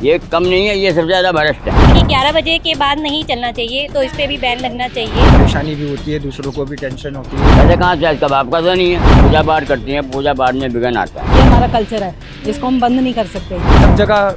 ये कम नहीं है, ये सबसे ज़्यादा भ्रष्ट है। कि 11 बजे के बाद नहीं चलना चाहिए, तो इस पे भी बैन लगना चाहिए। परेशानी भी होती है, दूसरों को भी टेंशन होती है। ऐसे कहाँ से इसका बाप का तो नहीं है। पूजा पाठ करती है, पूजा पाठ में विघ्न आता है। ये हमारा कल्चर है, इसको हम बंद नहीं कर सकते। सब जगह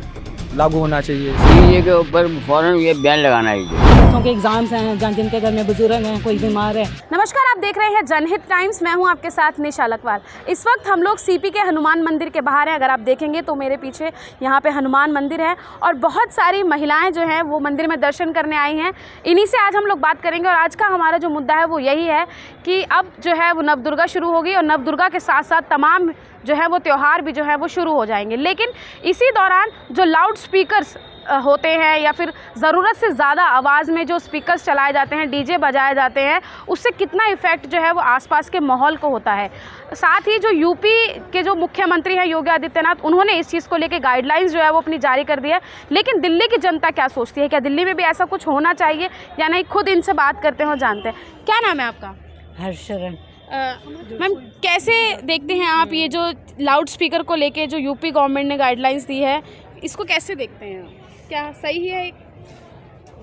लागू होना चाहिए। डीजे के ऊपर फौरन ये बैन लगाना है। बच्चों के एग्जाम्स हैं, जिनके घर में बुजुर्ग हैं, कोई बीमार है। नमस्कार, आप देख रहे हैं जनहित टाइम्स। मैं हूं आपके साथ निशा लखवाल। इस वक्त हम लोग सीपी के हनुमान मंदिर के बाहर हैं। अगर आप देखेंगे तो मेरे पीछे यहाँ पे हनुमान मंदिर है और बहुत सारी महिलाएं जो हैं वो मंदिर में दर्शन करने आई हैं। इन्हीं से आज हम लोग बात करेंगे और आज का हमारा जो मुद्दा है वो यही है कि अब जो है वो नवदुर्गा शुरू होगी और नवदुर्गा के साथ साथ तमाम जो है वो त्यौहार भी जो है वो शुरू हो जाएंगे। लेकिन इसी दौरान जो लाउड स्पीकर्स होते हैं या फिर ज़रूरत से ज़्यादा आवाज़ में जो स्पीकर्स चलाए जाते हैं, डीजे बजाए जाते हैं, उससे कितना इफ़ेक्ट जो है वो आसपास के माहौल को होता है। साथ ही जो यूपी के जो मुख्यमंत्री हैं योगी आदित्यनाथ, उन्होंने इस चीज़ को लेकर गाइडलाइंस जो है वो अपनी जारी कर दी है। लेकिन दिल्ली की जनता क्या सोचती है, क्या दिल्ली में भी ऐसा कुछ होना चाहिए या नहीं, खुद इनसे बात करते हैं और जानते हैं। क्या नाम है आपका? हर्षरण। मैम, कैसे देखते हैं आप ये जो लाउड स्पीकर को लेके जो यूपी गवर्नमेंट ने गाइडलाइंस दी है, इसको कैसे देखते हैं? क्या सही है?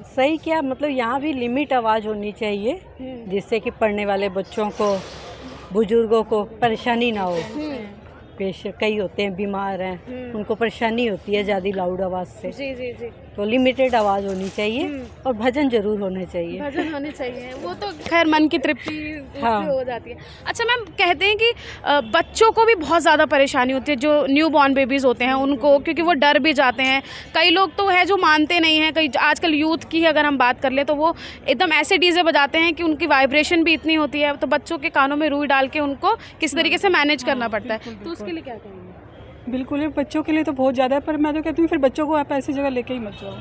सही क्या, मतलब यहाँ भी लिमिट आवाज़ होनी चाहिए, जिससे कि पढ़ने वाले बच्चों को, बुजुर्गों को परेशानी ना हो। पेश कई होते हैं बीमार हैं, उनको परेशानी होती है ज़्यादा लाउड आवाज़ से। जी जी जी। तो लिमिटेड आवाज़ होनी चाहिए और भजन जरूर होने चाहिए। भजन होने चाहिए, वो तो खैर मन की तृप्ति हाँ। हो जाती है। अच्छा मैम, कहते हैं कि बच्चों को भी बहुत ज़्यादा परेशानी होती है, जो न्यू बॉर्न बेबीज़ होते हैं उनको, क्योंकि वो डर भी जाते हैं। कई लोग तो है जो मानते नहीं हैं। कई आजकल यूथ की अगर हम बात कर ले तो वो एकदम ऐसे डीजे बजाते हैं कि उनकी वाइब्रेशन भी इतनी होती है, तो बच्चों के कानों में रुई डाल के उनको किस तरीके से मैनेज करना पड़ता है। तो उसके लिए क्या कहेंगे? बिल्कुल है, बच्चों के लिए तो बहुत ज़्यादा है, पर मैं तो कहती हूँ फिर बच्चों को आप ऐसी जगह लेके ही मत जाओ,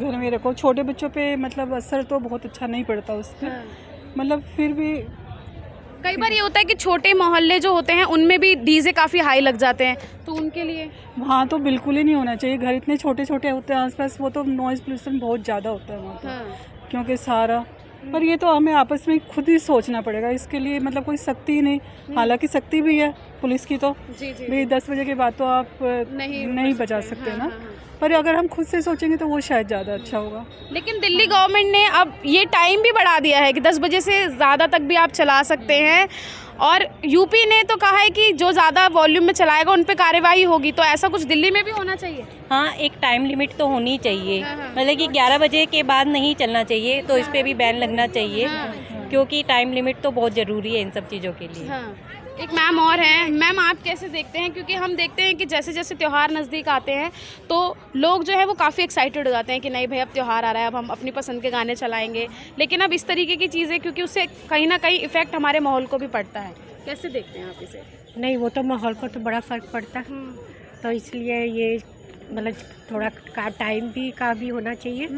घर में रखो। छोटे बच्चों पे मतलब असर तो बहुत अच्छा नहीं पड़ता उसका। मतलब फिर भी कई बार ये होता है कि छोटे मोहल्ले जो होते हैं उनमें भी डीजे काफ़ी हाई लग जाते हैं, तो उनके लिए वहाँ तो बिल्कुल ही नहीं होना चाहिए। घर इतने छोटे छोटे होते हैं आसपास, वो तो नॉइज़ पोल्यूशन बहुत ज़्यादा होता है वहाँ तो। क्योंकि सारा, पर ये तो हमें आपस में खुद ही सोचना पड़ेगा इसके लिए। मतलब कोई सख्ती नहीं, हालांकि सख्ती भी है पुलिस की तो भाई 10 बजे के बाद तो आप नहीं बजा सकते ना। पर अगर हम खुद से सोचेंगे तो वो शायद ज़्यादा अच्छा होगा। लेकिन दिल्ली गवर्नमेंट ने अब ये टाइम भी बढ़ा दिया है कि 10 बजे से ज़्यादा तक भी आप चला सकते हैं, और यूपी ने तो कहा है कि जो ज़्यादा वॉल्यूम में चलाएगा उन पे कार्रवाई होगी। तो ऐसा कुछ दिल्ली में भी होना चाहिए? हाँ, एक टाइम लिमिट तो होनी चाहिए। मतलब कि 11 बजे के बाद नहीं चलना चाहिए, तो इस पे भी बैन लगना चाहिए, क्योंकि टाइम लिमिट तो बहुत ज़रूरी है इन सब चीज़ों के लिए। एक मैम और हैं। मैम, आप कैसे देखते हैं? क्योंकि हम देखते हैं कि जैसे जैसे त्यौहार नज़दीक आते हैं तो लोग जो है वो काफ़ी एक्साइटेड हो जाते हैं कि नहीं भाई अब त्यौहार आ रहा है, अब हम अपनी पसंद के गाने चलाएंगे। लेकिन अब इस तरीके की चीज़ें, क्योंकि उससे कहीं ना कहीं इफ़ेक्ट हमारे माहौल को भी पड़ता है। कैसे देखते हैं आप इसे? नहीं, वो तो माहौल को तो बड़ा फ़र्क पड़ता है, तो इसलिए ये मतलब थोड़ा टाइम भी होना चाहिए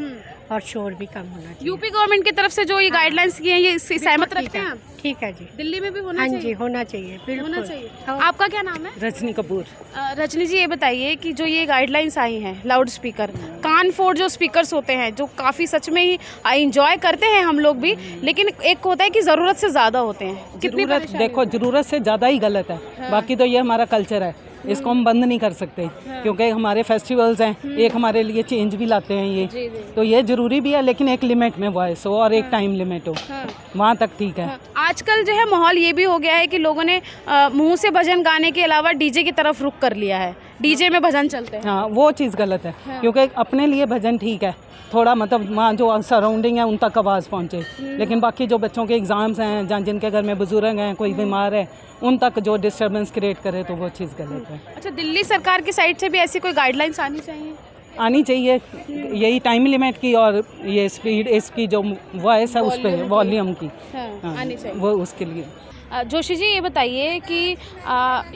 और शोर भी कम होना चाहिए। यूपी गवर्नमेंट की तरफ से जो ये गाइडलाइंस की हैं, ये सहमत रखते हैं आप? ठीक है जी। दिल्ली में भी होना हाँ चाहिए? जी, होना चाहिए, बिल्कुल होना चाहिए। हाँ। आपका क्या नाम है? रजनी कपूर। रजनी जी, ये बताइए कि जो ये गाइडलाइंस आई हैं लाउड स्पीकर, कान फोड़ जो स्पीकर्स होते हैं, जो काफ़ी सच में ही इंजॉय करते हैं हम लोग भी, लेकिन एक होता है कि ज़रूरत से ज़्यादा होते हैं। कितनी देखो, ज़रूरत से ज़्यादा ही गलत है। बाकी तो ये हमारा कल्चर है, इसको हम बंद नहीं कर सकते, क्योंकि हमारे फेस्टिवल्स हैं, एक हमारे लिए चेंज भी लाते हैं ये। तो ये ज़रूरी भी है, लेकिन एक लिमिट में वॉइस हो और एक टाइम लिमिट हो, वहाँ तक ठीक है। आजकल जो है माहौल ये भी हो गया है कि लोगों ने मुंह से भजन गाने के अलावा डीजे की तरफ रुख कर लिया है। डीजे में भजन चलते हैं। हाँ, वो चीज़ गलत है, क्योंकि अपने लिए भजन ठीक है, थोड़ा मतलब वहाँ जो सराउंडिंग है उन तक आवाज़ पहुँचे, लेकिन बाकी जो बच्चों के एग्ज़ाम्स हैं, जहाँ जिनके घर में बुजुर्ग हैं, कोई बीमार है, उन तक जो डिस्टर्बेंस क्रिएट करे तो वो चीज़ गलत है। अच्छा, दिल्ली सरकार की साइड से भी ऐसी कोई गाइडलाइंस आनी चाहिए? यही टाइम लिमिट की और ये स्पीड, इसकी जो वॉइस है उस पर, वॉल्यूम की आनी चाहिए, वो उसके लिए। जोशी जी, ये बताइए कि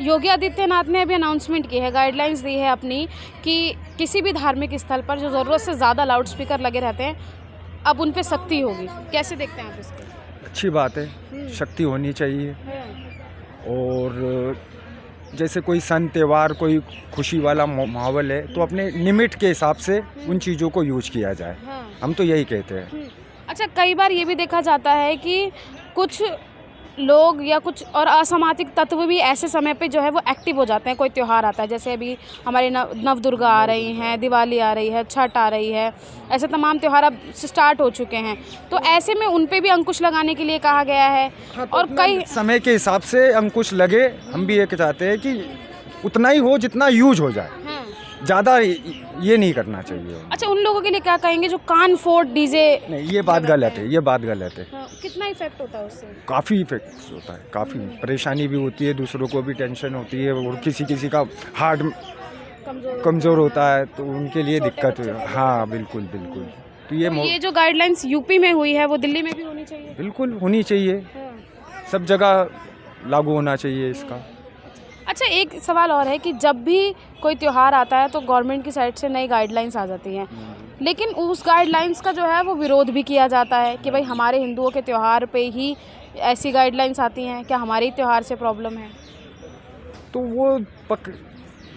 योगी आदित्यनाथ ने अभी अनाउंसमेंट की है, गाइडलाइंस दी है अपनी, कि किसी भी धार्मिक स्थल पर जो ज़रूरत से ज़्यादा लाउड स्पीकर लगे रहते हैं अब उन पे सख्ती होगी। कैसे देखते हैं आप इसको? अच्छी बात है, शक्ति होनी चाहिए। और जैसे कोई सन त्यौहार, कोई खुशी वाला माहौल है, तो अपने लिमिट के हिसाब से उन चीज़ों को यूज किया जाए। हम तो यही कहते हैं। अच्छा, कई बार ये भी देखा जाता है कि कुछ लोग या कुछ और असामाजिक तत्व भी ऐसे समय पे जो है वो एक्टिव हो जाते हैं। कोई त्यौहार आता है, जैसे अभी हमारे नव दुर्गा आ रही हैं, दिवाली आ रही है, छठ आ रही है, ऐसे तमाम त्यौहार अब स्टार्ट हो चुके हैं। तो ऐसे में उन पे भी अंकुश लगाने के लिए कहा गया है। और कई समय के हिसाब से अंकुश लगे। हम भी ये चाहते हैं कि उतना ही हो जितना यूज हो जाए, ज़्यादा ये नहीं करना चाहिए। अच्छा, उन लोगों के लिए क्या कहेंगे जो कान फोड़ डीजे? नहीं, ये बात गलत है, ये बात गलत है। कितना इफेक्ट होता है उससे? काफ़ी इफेक्ट होता है, काफ़ी परेशानी भी होती है, दूसरों को भी टेंशन होती है, और किसी का हार्ट कमज़ोर होता है तो उनके लिए दिक्कत है। हाँ, बिल्कुल बिल्कुल। तो ये जो गाइडलाइंस यूपी में हुई है वो दिल्ली में भी होनी चाहिए? बिल्कुल होनी चाहिए, सब जगह लागू होना चाहिए इसका। अच्छा, एक सवाल और है कि जब भी कोई त्यौहार आता है तो गवर्नमेंट की साइड से नई गाइडलाइंस आ जाती हैं, लेकिन उस गाइडलाइंस का जो है वो विरोध भी किया जाता है कि भाई हमारे हिंदुओं के त्यौहार पे ही ऐसी गाइडलाइंस आती हैं, क्या हमारे ही त्यौहार से प्रॉब्लम है? तो वो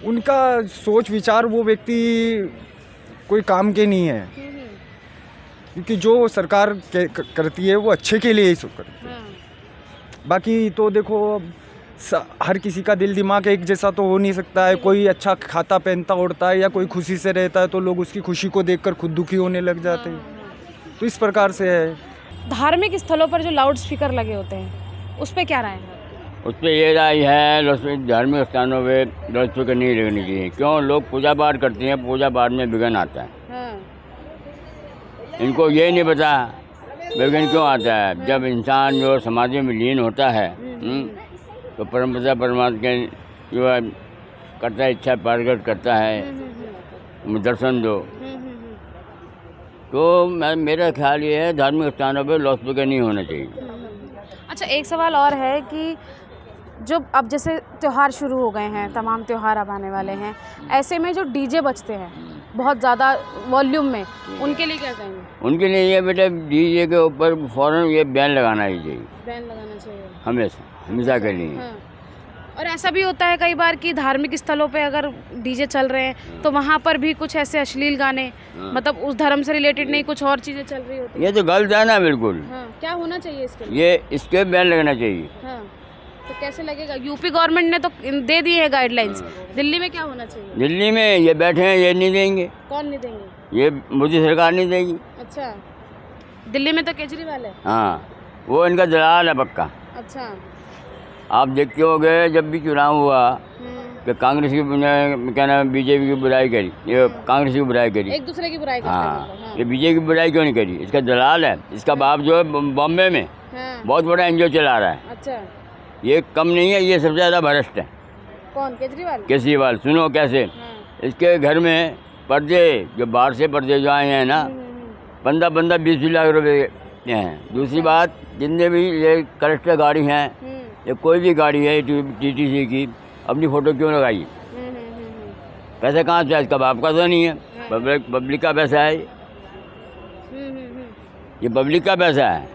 उनका सोच विचार, वो व्यक्ति कोई काम के नहीं है, क्योंकि जो सरकार करती है वो अच्छे के लिए ही सब करती है। बाकी तो देखो, हर किसी का दिल दिमाग एक जैसा तो हो नहीं सकता है। कोई अच्छा खाता पहनता उड़ता है या कोई खुशी से रहता है तो लोग उसकी खुशी को देखकर खुद दुखी होने लग जाते हैं। तो इस प्रकार से है। धार्मिक स्थलों पर जो लाउड स्पीकर लगे होते हैं उस पर क्या राय है? उस पर ये राय है, धार्मिक स्थानों पे लाउड स्पीकर नहीं लगनी चाहिए। क्यों? लोग पूजा पाठ करते हैं, पूजा पाठ में विघ्न आता है। इनको ये नहीं पता विघ्न क्यों आता है। जब इंसान जो समाज में लीन होता है तो परमपिता परमात्मा के जो करता है, इच्छा प्रकट करता है, दर्शन दो। तो मेरा ख्याल ये है धार्मिक स्थानों पे लाउड स्पीकर नहीं होना चाहिए। अच्छा, एक सवाल और है कि जो अब जैसे त्यौहार शुरू हो गए हैं, तमाम त्यौहार अब आने वाले हैं, ऐसे में जो डीजे बजते हैं बहुत ज़्यादा वॉल्यूम में, उनके लिए क्या कहेंगे? उनके लिए ये बेटा, डीजे के ऊपर फ़ौरन ये बैन लगाना ही चाहिए। बैन लगाना चाहिए हमेशा के लिए। और ऐसा भी होता है कई बार कि धार्मिक स्थलों पे अगर डीजे चल रहे हैं तो वहाँ पर भी कुछ ऐसे अश्लील गाने, मतलब उस धर्म से रिलेटेड नहीं, कुछ और चीज़ें चल रही होती है। ये तो गलत है ना, बिल्कुल। क्या होना चाहिए इसके लिए? ये इसके बैन लगना चाहिए। तो कैसे लगेगा? यूपी गवर्नमेंट ने तो दे दी है गाइडलाइंस, दिल्ली में क्या होना चाहिए? दिल्ली में ये बैठे हैं, ये नहीं देंगे। कौन नहीं देंगे? ये मोदी सरकार नहीं देगी। अच्छा, दिल्ली में तो केजरीवाल है। हाँ, वो इनका दलाल है पक्का। अच्छा, आप देखते होंगे जब भी चुनाव हुआ कि कांग्रेस की क्या नाम, बीजेपी की बुराई करी, ये कांग्रेस की बुराई करी, एक दूसरे की बुराई करते हैं। हाँ, ये बीजेपी की बुराई क्यों नहीं करी? इसका दलाल है। इसका बाप जो है बॉम्बे में बहुत बड़ा एनजीओ चला रहा है। अच्छा, ये कम नहीं है, ये सबसे ज़्यादा भ्रष्ट है। कौन? केजरीवाल। सुनो कैसे इसके घर में पर्दे, जो बाहर से पर्दे जो आए हैं ना, 15-20 लाख रुपए हैं। दूसरी बात, जितने भी ये कलेक्टर गाड़ी हैं, ये कोई भी गाड़ी है टीटीसी की, अपनी फ़ोटो क्यों लगाई? पैसा कहाँ से? इसका बाप का तो नहीं है, पब्लिक का पैसा है। ये पब्लिक का पैसा है।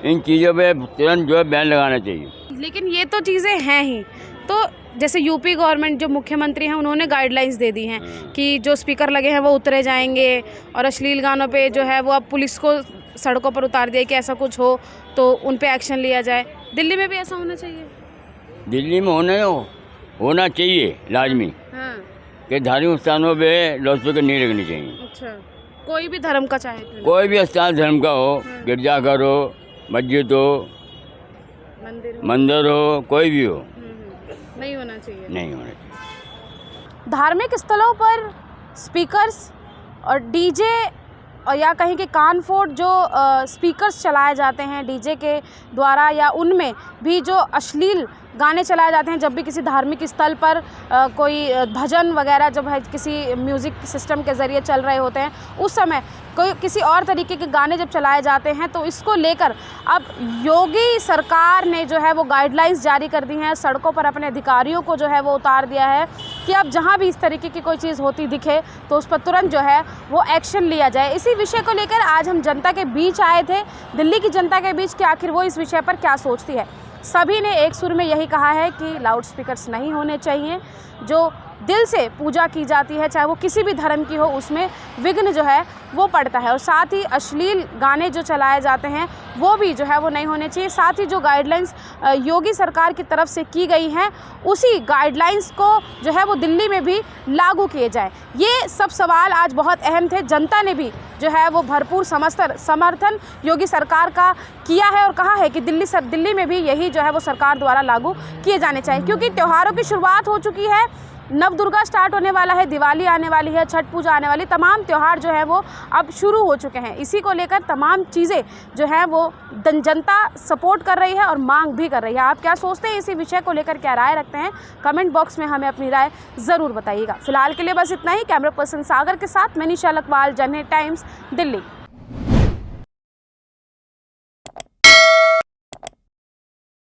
इन चीज़ों पे तुरंत जो है बैन लगाना चाहिए। लेकिन ये तो चीज़ें हैं ही। तो जैसे यूपी गवर्नमेंट, जो मुख्यमंत्री हैं, उन्होंने गाइडलाइंस दे दी हैं कि जो स्पीकर लगे हैं वो उतरे जाएंगे, और अश्लील गानों पे जो है वो अब पुलिस को सड़कों पर उतार दिया कि ऐसा कुछ हो तो उन पे एक्शन लिया जाए। दिल्ली में भी ऐसा होना चाहिए? दिल्ली में होना चाहिए लाजमी। कि धार्मिक स्थानों पे लाउड स्पीकर नहीं लगनी चाहिए। अच्छा, कोई भी धर्म का चाहे तो? कोई भी स्थान धर्म का हो, गिरजाघर हो, मस्जिद हो, मंदिर हो, कोई भी हो, नहीं होना चाहिए। नहीं होना चाहिए। धार्मिक स्थलों पर स्पीकर्स और डीजे, और या कहीं के कान फोड़ जो स्पीकर्स चलाए जाते हैं डीजे के द्वारा, या उनमें भी जो अश्लील गाने चलाए जाते हैं, जब भी किसी धार्मिक स्थल पर कोई भजन वगैरह जब है किसी म्यूज़िक सिस्टम के ज़रिए चल रहे होते हैं, उस समय कोई किसी और तरीके के गाने जब चलाए जाते हैं, तो इसको लेकर अब योगी सरकार ने जो है वो गाइडलाइंस जारी कर दी हैं। सड़कों पर अपने अधिकारियों को जो है वो उतार दिया है कि अब जहाँ भी इस तरीके की कोई चीज़ होती दिखे तो उस पर तुरंत जो है वो एक्शन लिया जाए। इसी विषय को लेकर आज हम जनता के बीच आए थे, दिल्ली की जनता के बीच, कि आखिर वो इस विषय पर क्या सोचती है। सभी ने एक सुर में यही कहा है कि लाउड स्पीकर्स नहीं होने चाहिए। जो दिल से पूजा की जाती है, चाहे वो किसी भी धर्म की हो, उसमें विघ्न जो है वो पड़ता है। और साथ ही अश्लील गाने जो चलाए जाते हैं वो भी जो है वो नहीं होने चाहिए। साथ ही जो गाइडलाइंस योगी सरकार की तरफ से की गई हैं उसी गाइडलाइंस को जो है वो दिल्ली में भी लागू किए जाए। ये सब सवाल आज बहुत अहम थे। जनता ने भी जो है वो भरपूर समर्थन योगी सरकार का किया है और कहा है कि दिल्ली में भी यही जो है वो सरकार द्वारा लागू किए जाने चाहिए, क्योंकि त्योहारों की शुरुआत हो चुकी है। नव दुर्गा स्टार्ट होने वाला है, दिवाली आने वाली है, छठ पूजा आने वाली, तमाम त्यौहार जो है वो अब शुरू हो चुके हैं। इसी को लेकर तमाम चीज़ें जो है वो जनता सपोर्ट कर रही है और मांग भी कर रही है। आप क्या सोचते हैं इसी विषय को लेकर, क्या राय रखते हैं? कमेंट बॉक्स में हमें अपनी राय ज़रूर बताइएगा। फिलहाल के लिए बस इतना ही। कैमरा पर्सन सागर के साथ मैं निशा लकवाल, जनहित टाइम्स, दिल्ली।